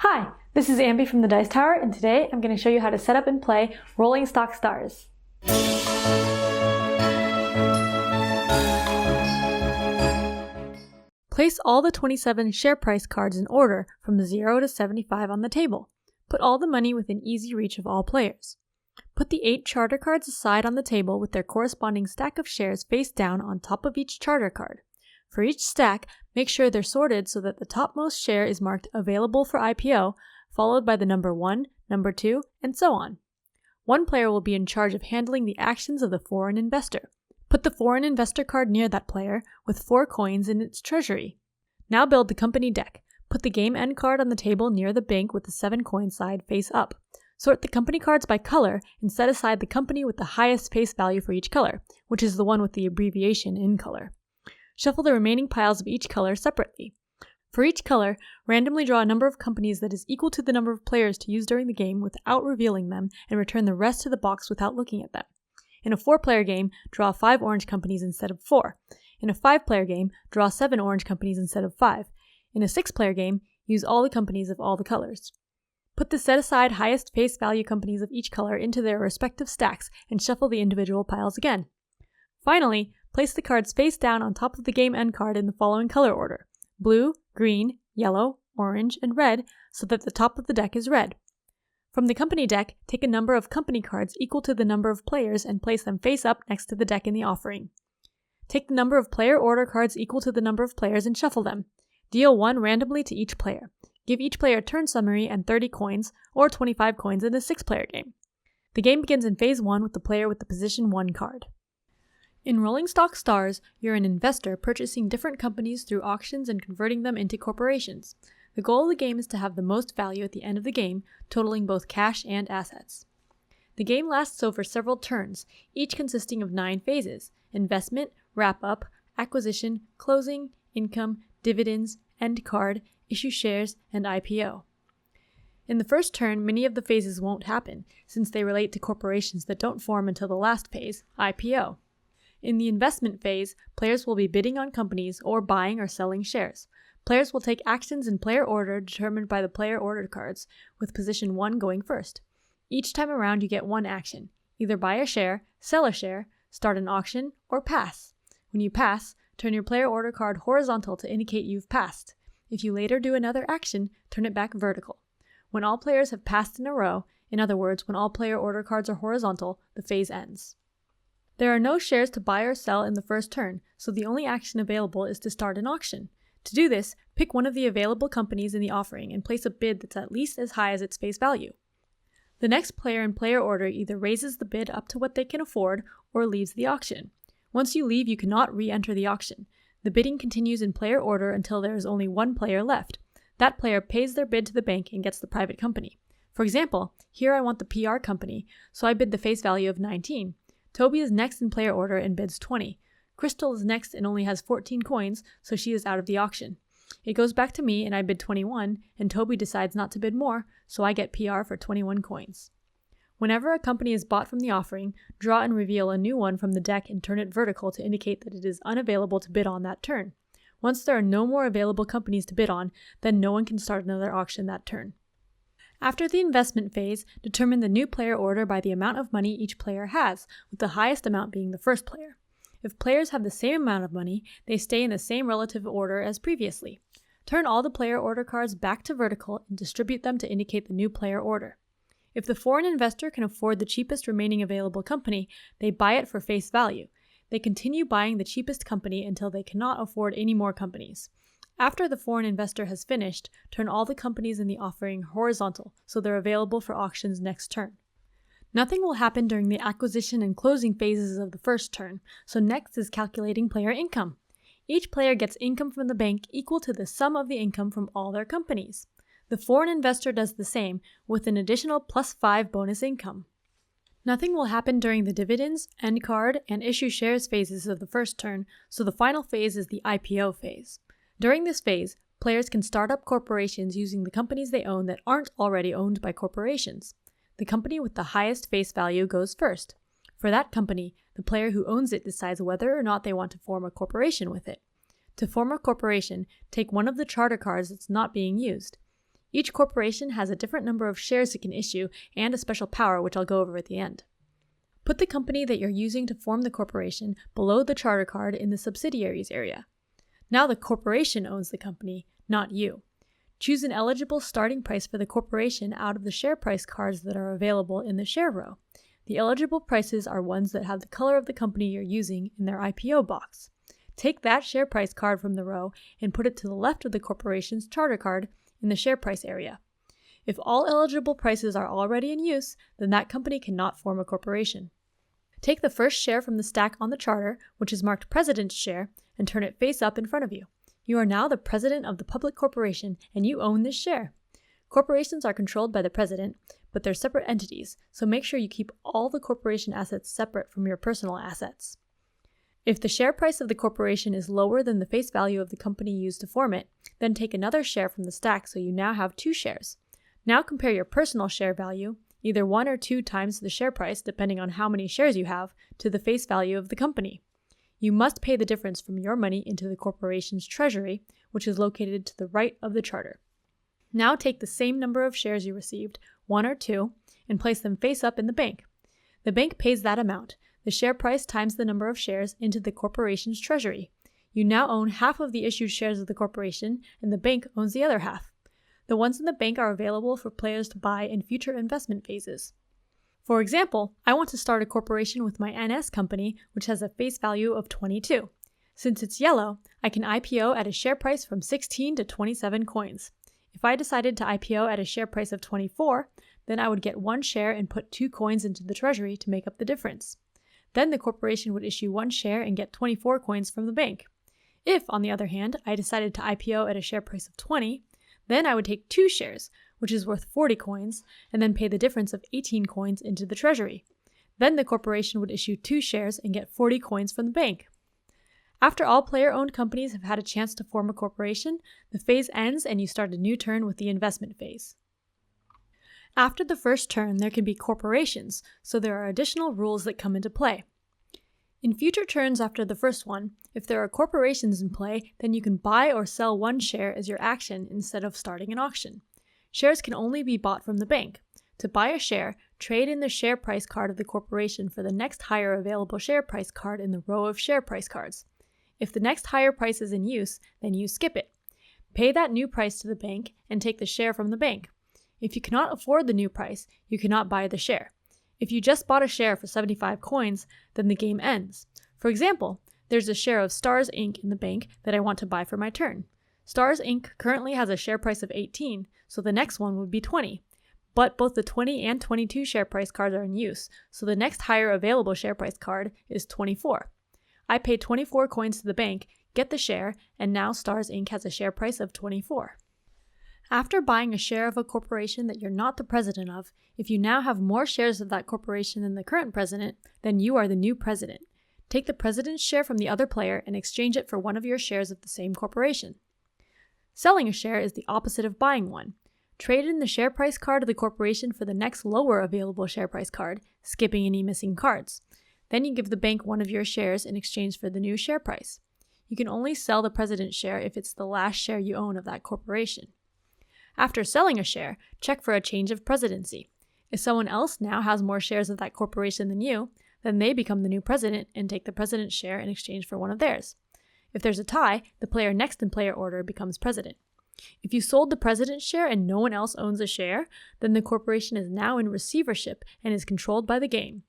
Hi, this is Ambi from the Dice Tower, and today I'm going to show you how to set up and play Rolling Stock Stars. Place all the 27 share price cards in order from 0 to 75 on the table. Put all the money within easy reach of all players. Put the 8 charter cards aside on the table with their corresponding stack of shares face down on top of each charter card. For each stack, make sure they're sorted so that the topmost share is marked Available for IPO, followed by the number 1, number 2, and so on. One player will be in charge of handling the actions of the foreign investor. Put the foreign investor card near that player with 4 coins in its treasury. Now build the company deck. Put the game end card on the table near the bank with the 7 coin side face up. Sort the company cards by color and set aside the company with the highest face value for each color, which is the one with the abbreviation in color. Shuffle the remaining piles of each color separately. For each color, randomly draw a number of companies that is equal to the number of players to use during the game without revealing them, and return the rest to the box without looking at them. In a 4-player game, draw 5 orange companies instead of 4. In a 5-player game, draw 7 orange companies instead of 5. In a 6-player game, use all the companies of all the colors. Put the set-aside highest face value companies of each color into their respective stacks and shuffle the individual piles again. Finally, place the cards face down on top of the game end card in the following color order: blue, green, yellow, orange, and red, so that the top of the deck is red. From the company deck, take a number of company cards equal to the number of players and place them face up next to the deck in the offering. Take the number of player order cards equal to the number of players and shuffle them. Deal 1 randomly to each player. Give each player a turn summary and 30 coins, or 25 coins in a 6-player game. The game begins in Phase 1 with the player with the position 1 card. In Rolling Stock Stars, you're an investor purchasing different companies through auctions and converting them into corporations. The goal of the game is to have the most value at the end of the game, totaling both cash and assets. The game lasts over several turns, each consisting of 9 phases: investment, wrap-up, acquisition, closing, income, dividends, end card, issue shares, and IPO. In the first turn, many of the phases won't happen, since they relate to corporations that don't form until the last phase, IPO. In the investment phase, players will be bidding on companies or buying or selling shares. Players will take actions in player order determined by the player order cards, with position 1 going first. Each time around you get 1 action: either buy a share, sell a share, start an auction, or pass. When you pass, turn your player order card horizontal to indicate you've passed. If you later do another action, turn it back vertical. When all players have passed in a row, in other words, when all player order cards are horizontal, the phase ends. There are no shares to buy or sell in the first turn, so the only action available is to start an auction. To do this, pick one of the available companies in the offering and place a bid that's at least as high as its face value. The next player in player order either raises the bid up to what they can afford or leaves the auction. Once you leave, you cannot re-enter the auction. The bidding continues in player order until there is only 1 player left. That player pays their bid to the bank and gets the private company. For example, here I want the PR company, so I bid the face value of 19. Toby is next in player order and bids 20. Crystal is next and only has 14 coins, so she is out of the auction. It goes back to me and I bid 21, and Toby decides not to bid more, so I get PR for 21 coins. Whenever a company is bought from the offering, draw and reveal a new one from the deck and turn it vertical to indicate that it is unavailable to bid on that turn. Once there are no more available companies to bid on, then no one can start another auction that turn. After the investment phase, determine the new player order by the amount of money each player has, with the highest amount being the first player. If players have the same amount of money, they stay in the same relative order as previously. Turn all the player order cards back to vertical and distribute them to indicate the new player order. If the foreign investor can afford the cheapest remaining available company, they buy it for face value. They continue buying the cheapest company until they cannot afford any more companies. After the foreign investor has finished, turn all the companies in the offering horizontal so they're available for auctions next turn. Nothing will happen during the acquisition and closing phases of the first turn, so next is calculating player income. Each player gets income from the bank equal to the sum of the income from all their companies. The foreign investor does the same, with an additional +5 bonus income. Nothing will happen during the dividends, end card, and issue shares phases of the first turn, so the final phase is the IPO phase. During this phase, players can start up corporations using the companies they own that aren't already owned by corporations. The company with the highest face value goes first. For that company, the player who owns it decides whether or not they want to form a corporation with it. To form a corporation, take one of the charter cards that's not being used. Each corporation has a different number of shares it can issue and a special power, which I'll go over at the end. Put the company that you're using to form the corporation below the charter card in the subsidiaries area. Now the corporation owns the company, not you. Choose an eligible starting price for the corporation out of the share price cards that are available in the share row. The eligible prices are ones that have the color of the company you're using in their IPO box. Take that share price card from the row and put it to the left of the corporation's charter card in the share price area. If all eligible prices are already in use, then that company cannot form a corporation. Take the first share from the stack on the charter, which is marked President's Share, and turn it face up in front of you. You are now the president of the public corporation, and you own this share. Corporations are controlled by the president, but they're separate entities, so make sure you keep all the corporation assets separate from your personal assets. If the share price of the corporation is lower than the face value of the company used to form it, then take another share from the stack so you now have 2 shares. Now compare your personal share value, either 1 or 2 times the share price depending on how many shares you have, to the face value of the company. You must pay the difference from your money into the corporation's treasury, which is located to the right of the charter. Now take the same number of shares you received, 1 or 2, and place them face up in the bank. The bank pays that amount, the share price times the number of shares, into the corporation's treasury. You now own half of the issued shares of the corporation, and the bank owns the other half. The ones in the bank are available for players to buy in future investment phases. For example, I want to start a corporation with my NS company, which has a face value of 22. Since it's yellow, I can IPO at a share price from 16 to 27 coins. If I decided to IPO at a share price of 24, then I would get 1 share and put 2 coins into the treasury to make up the difference. Then the corporation would issue 1 share and get 24 coins from the bank. If, on the other hand, I decided to IPO at a share price of 20, then I would take 2 shares, which is worth 40 coins, and then pay the difference of 18 coins into the treasury. Then the corporation would issue 2 shares and get 40 coins from the bank. After all player-owned companies have had a chance to form a corporation, the phase ends and you start a new turn with the investment phase. After the first turn, there can be corporations, so there are additional rules that come into play. In future turns after the first one, if there are corporations in play, then you can buy or sell 1 share as your action instead of starting an auction. Shares can only be bought from the bank. To buy a share, trade in the share price card of the corporation for the next higher available share price card in the row of share price cards. If the next higher price is in use, then you skip it. Pay that new price to the bank and take the share from the bank. If you cannot afford the new price, you cannot buy the share. If you just bought a share for 75 coins, then the game ends. For example, there's a share of Stars Inc. in the bank that I want to buy for my turn. Stars Inc. currently has a share price of 18, so the next one would be 20. But both the 20 and 22 share price cards are in use, so the next higher available share price card is 24. I pay 24 coins to the bank, get the share, and now Stars Inc. has a share price of 24. After buying a share of a corporation that you're not the president of, if you now have more shares of that corporation than the current president, then you are the new president. Take the president's share from the other player and exchange it for one of your shares of the same corporation. Selling a share is the opposite of buying one. Trade in the share price card of the corporation for the next lower available share price card, skipping any missing cards. Then you give the bank one of your shares in exchange for the new share price. You can only sell the president's share if it's the last share you own of that corporation. After selling a share, check for a change of presidency. If someone else now has more shares of that corporation than you, then they become the new president and take the president's share in exchange for one of theirs. If there's a tie, the player next in player order becomes president. If you sold the president's share and no one else owns a share, then the corporation is now in receivership and is controlled by the game.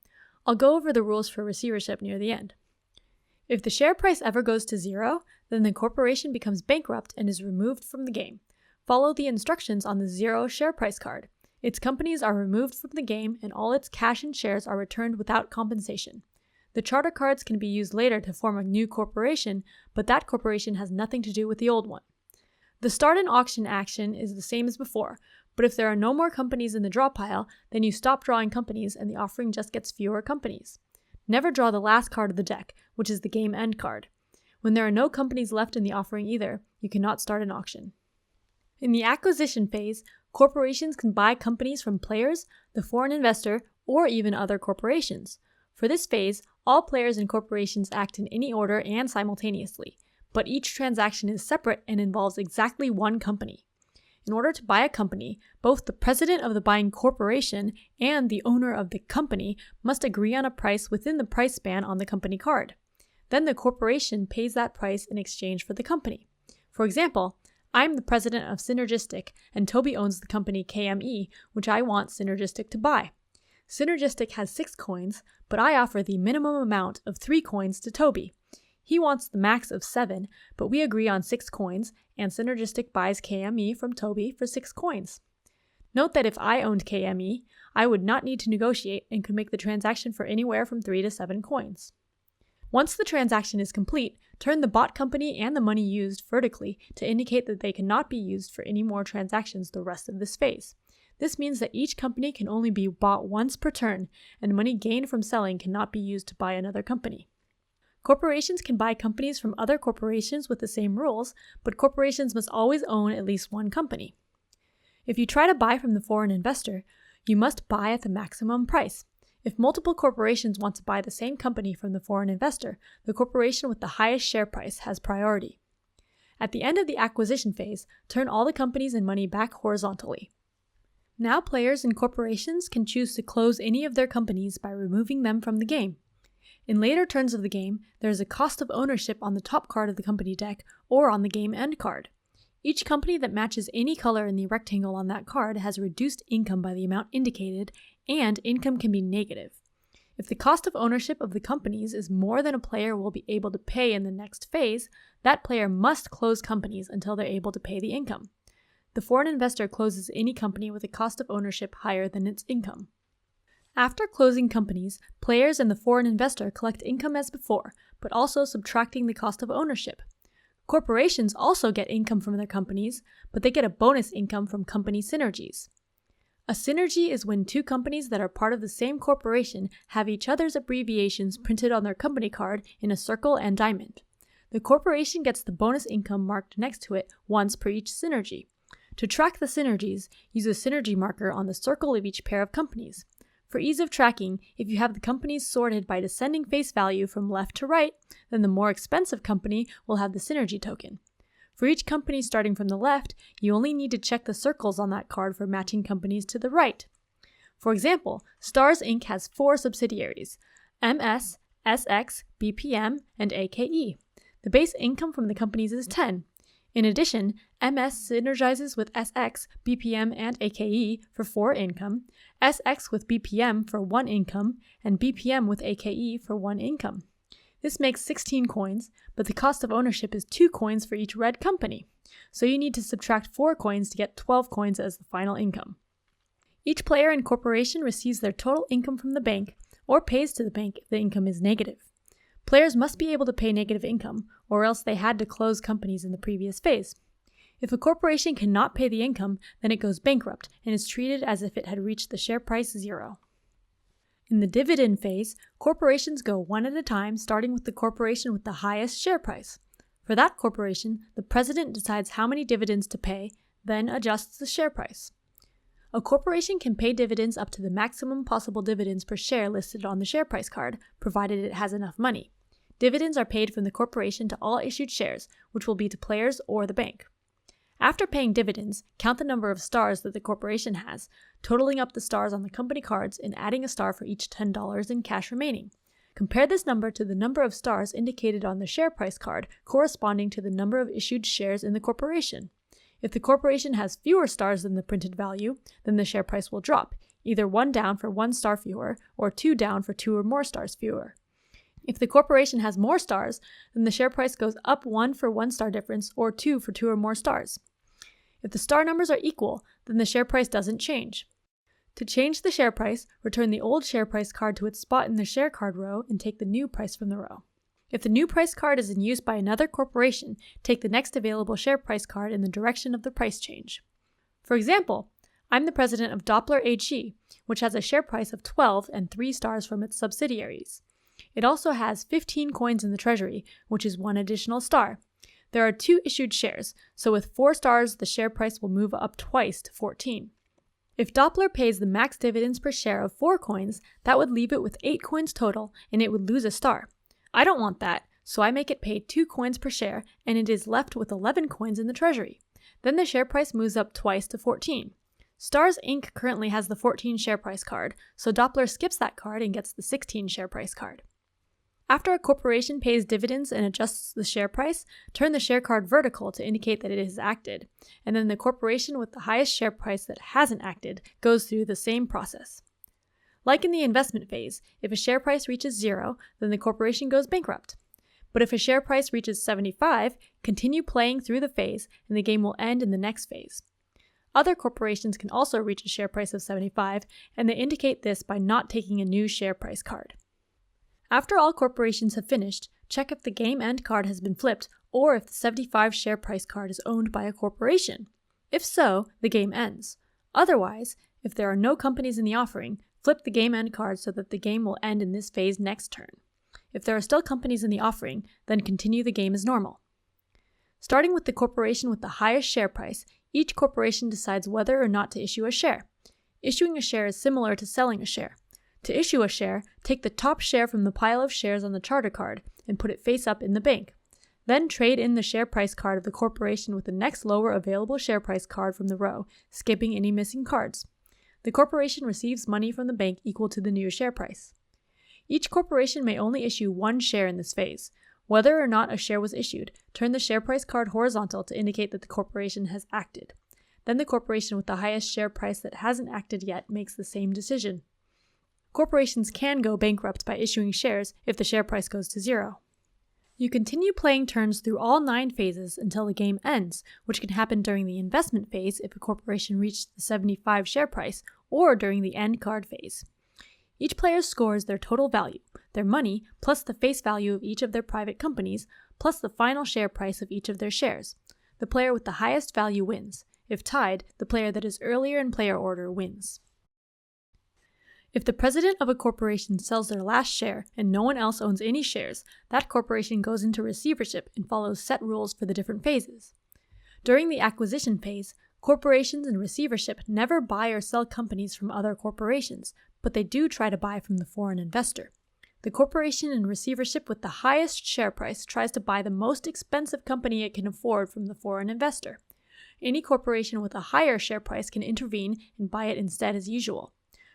I'll go over the rules for receivership near the end. If the share price ever goes to 0, then the corporation becomes bankrupt and is removed from the game. Follow the instructions on the 0 share price card. Its companies are removed from the game and all its cash and shares are returned without compensation. The charter cards can be used later to form a new corporation, but that corporation has nothing to do with the old one. The start an auction action is the same as before, but if there are no more companies in the draw pile, then you stop drawing companies and the offering just gets fewer companies. Never draw the last card of the deck, which is the game end card. When there are no companies left in the offering either, you cannot start an auction. In the acquisition phase, corporations can buy companies from players, the foreign investor, or even other corporations. For this phase, all players and corporations act in any order and simultaneously, but each transaction is separate and involves exactly one company. In order to buy a company, both the president of the buying corporation and the owner of the company must agree on a price within the price span on the company card. Then the corporation pays that price in exchange for the company. For example, I'm the president of Synergistic, and Toby owns the company KME, which I want Synergistic to buy. Synergistic has 6 coins, but I offer the minimum amount of 3 coins to Toby. He wants the max of 7, but we agree on 6 coins, and Synergistic buys KME from Toby for 6 coins. Note that if I owned KME, I would not need to negotiate and could make the transaction for anywhere from 3 to 7 coins. Once the transaction is complete, turn the bought company and the money used vertically to indicate that they cannot be used for any more transactions the rest of this phase. This means that each company can only be bought once per turn, and money gained from selling cannot be used to buy another company. Corporations can buy companies from other corporations with the same rules, but corporations must always own at least one company. If you try to buy from the foreign investor, you must buy at the maximum price. If multiple corporations want to buy the same company from the foreign investor, the corporation with the highest share price has priority. At the end of the acquisition phase, turn all the companies and money back horizontally. Now players and corporations can choose to close any of their companies by removing them from the game. In later turns of the game, there is a cost of ownership on the top card of the company deck or on the game end card. Each company that matches any color in the rectangle on that card has reduced income by the amount indicated, and income can be negative. If the cost of ownership of the companies is more than a player will be able to pay in the next phase, that player must close companies until they're able to pay the income. The foreign investor closes any company with a cost of ownership higher than its income. After closing companies, players and the foreign investor collect income as before, but also subtracting the cost of ownership. Corporations also get income from their companies, but they get a bonus income from company synergies. A synergy is when 2 companies that are part of the same corporation have each other's abbreviations printed on their company card in a circle and diamond. The corporation gets the bonus income marked next to it once per each synergy. To track the synergies, use a synergy marker on the circle of each pair of companies. For ease of tracking, if you have the companies sorted by descending face value from left to right, then the more expensive company will have the synergy token. For each company starting from the left, you only need to check the circles on that card for matching companies to the right. For example, Stars Inc. has 4 subsidiaries: MS, SX, BPM, and AKE. The base income from the companies is 10. In addition, MS synergizes with SX, BPM, and AKE for 4 income, SX with BPM for 1 income, and BPM with AKE for 1 income. This makes 16 coins, but the cost of ownership is 2 coins for each red company, so you need to subtract 4 coins to get 12 coins as the final income. Each player and corporation receives their total income from the bank, or pays to the bank if the income is negative. Players must be able to pay negative income, or else they had to close companies in the previous phase. If a corporation cannot pay the income, then it goes bankrupt and is treated as if it had reached the share price 0. In the dividend phase, corporations go one at a time, starting with the corporation with the highest share price. For that corporation, the president decides how many dividends to pay, then adjusts the share price. A corporation can pay dividends up to the maximum possible dividends per share listed on the share price card, provided it has enough money. Dividends are paid from the corporation to all issued shares, which will be to players or the bank. After paying dividends, count the number of stars that the corporation has, totaling up the stars on the company cards and adding a star for each $10 in cash remaining. Compare this number to the number of stars indicated on the share price card corresponding to the number of issued shares in the corporation. If the corporation has fewer stars than the printed value, then the share price will drop, either 1 down for 1 star fewer, or 2 down for 2 or more stars fewer. If the corporation has more stars, then the share price goes up 1 for 1 star difference, or 2 for 2 or more stars. If the star numbers are equal, then the share price doesn't change. To change the share price, return the old share price card to its spot in the share card row and take the new price from the row. If the new price card is in use by another corporation, take the next available share price card in the direction of the price change. For example, I'm the president of Doppler AG, which has a share price of 12 and 3 stars from its subsidiaries. It also has 15 coins in the treasury, which is 1 additional star. There are 2 issued shares, so with 4 stars, the share price will move up twice to 14. If Doppler pays the max dividends per share of 4 coins, that would leave it with 8 coins total, and it would lose a star. I don't want that, so I make it pay 2 coins per share, and it is left with 11 coins in the treasury. Then the share price moves up twice to 14. Stars Inc. currently has the 14 share price card, so Doppler skips that card and gets the 16 share price card. After a corporation pays dividends and adjusts the share price, turn the share card vertical to indicate that it has acted, and then the corporation with the highest share price that hasn't acted goes through the same process. Like in the investment phase, if a share price reaches 0, then the corporation goes bankrupt. But if a share price reaches 75, continue playing through the phase and the game will end in the next phase. Other corporations can also reach a share price of 75, and they indicate this by not taking a new share price card. After all corporations have finished, check if the game end card has been flipped or if the 75 share price card is owned by a corporation. If so, the game ends. Otherwise, if there are no companies in the offering, flip the game end card so that the game will end in this phase next turn. If there are still companies in the offering, then continue the game as normal. Starting with the corporation with the highest share price, each corporation decides whether or not to issue a share. Issuing a share is similar to selling a share. To issue a share, take the top share from the pile of shares on the charter card and put it face up in the bank. Then trade in the share price card of the corporation with the next lower available share price card from the row, skipping any missing cards. The corporation receives money from the bank equal to the new share price. Each corporation may only issue one share in this phase. Whether or not a share was issued, turn the share price card horizontal to indicate that the corporation has acted. Then the corporation with the highest share price that hasn't acted yet makes the same decision. Corporations can go bankrupt by issuing shares if the share price goes to 0. You continue playing turns through all 9 phases until the game ends, which can happen during the investment phase if a corporation reached the 75 share price, or during the end card phase. Each player scores their total value, their money, plus the face value of each of their private companies, plus the final share price of each of their shares. The player with the highest value wins. If tied, the player that is earlier in player order wins. If the president of a corporation sells their last share and no one else owns any shares, that corporation goes into receivership and follows set rules for the different phases. During the acquisition phase, corporations in receivership never buy or sell companies from other corporations, but they do try to buy from the foreign investor. The corporation in receivership with the highest share price tries to buy the most expensive company it can afford from the foreign investor. Any corporation with a higher share price can intervene and buy it instead as usual.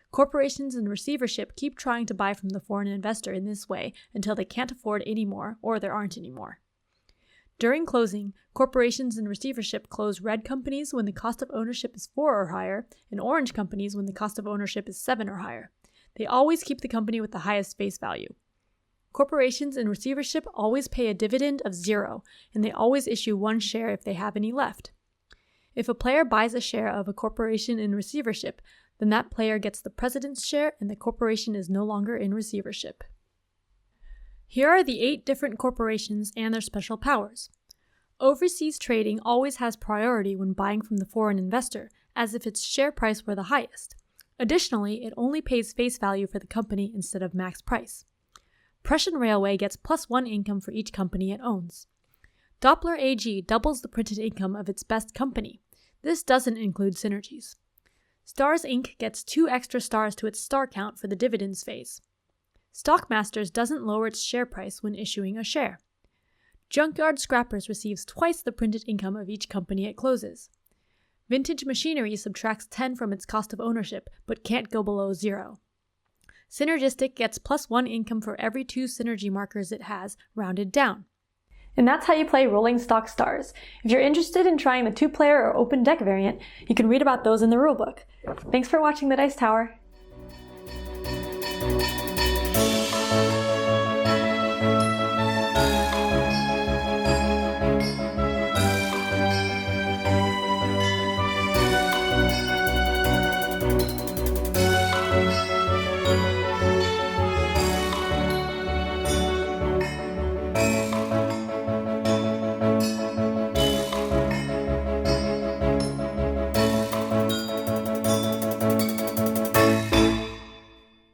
Corporations in receivership keep trying to buy from the foreign investor in this way until they can't afford any more or there aren't any more. During closing, corporations in receivership close red companies when the cost of ownership is 4 or higher, and orange companies when the cost of ownership is 7 or higher. They always keep the company with the highest face value. Corporations in receivership always pay a dividend of 0, and they always issue 1 share if they have any left. If a player buys a share of a corporation in receivership, then that player gets the president's share and the corporation is no longer in receivership. Here are the 8 different corporations and their special powers. Overseas trading always has priority when buying from the foreign investor, as if its share price were the highest. Additionally, it only pays face value for the company instead of max price. Prussian Railway gets +1 income for each company it owns. Doppler AG doubles the printed income of its best company. This doesn't include synergies. Stars Inc. gets 2 extra stars to its star count for the dividends phase. Stockmasters doesn't lower its share price when issuing a share. Junkyard Scrappers receives twice the printed income of each company it closes. Vintage Machinery subtracts 10 from its cost of ownership, but can't go below 0. Synergistic gets +1 income for every 2 synergy markers it has, rounded down. And that's how you play Rolling Stock Stars. If you're interested in trying the 2-player or open deck variant, you can read about those in the rulebook. Thanks for watching the Dice Tower.